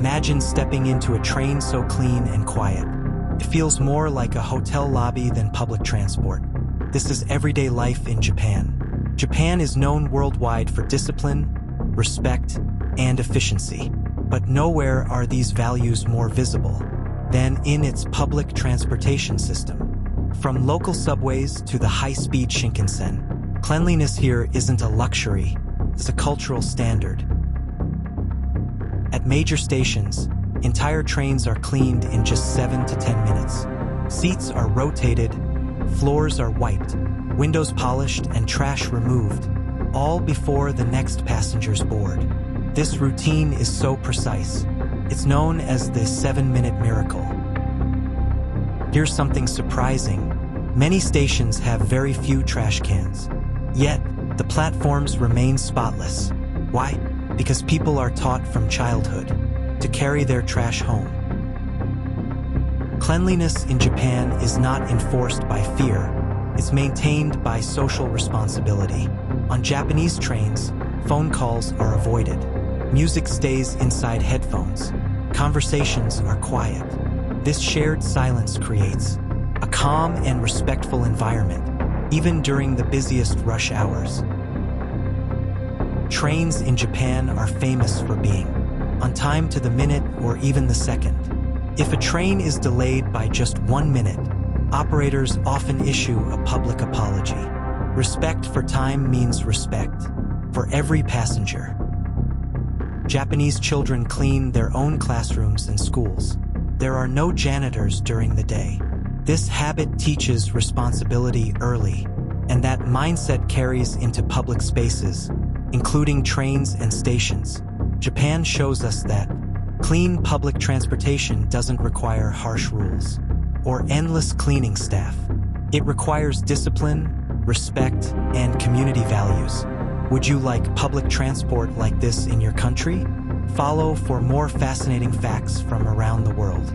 Imagine stepping into a train so clean and quiet. It feels more like a hotel lobby than public transport. This is everyday life in Japan. Japan is known worldwide for discipline, respect, and efficiency. But nowhere are these values more visible than in its public transportation system. From local subways to the high-speed Shinkansen, cleanliness here isn't a luxury, it's a cultural standard. At major stations, entire trains are cleaned in just 7 to 10 minutes. Seats are rotated, floors are wiped, windows polished, and trash removed, all before the next passengers board. This routine is so precise. It's known as the 7-minute miracle. Here's something surprising. Many stations have very few trash cans. Yet, the platforms remain spotless. Why? Because people are taught from childhood to carry their trash home. Cleanliness in Japan is not enforced by fear. It's maintained by social responsibility. On Japanese trains, phone calls are avoided. Music stays inside headphones. Conversations are quiet. This shared silence creates a calm and respectful environment, even during the busiest rush hours. Trains in Japan are famous for being on time to the minute or even the second. If a train is delayed by just 1 minute, operators often issue a public apology. Respect for time means respect for every passenger. Japanese children clean their own classrooms and schools. There are no janitors during the day. This habit teaches responsibility early, and that mindset carries into public spaces, including trains and stations. Japan shows us that clean public transportation doesn't require harsh rules or endless cleaning staff. It requires discipline, respect, and community values. Would you like public transport like this in your country? Follow for more fascinating facts from around the world.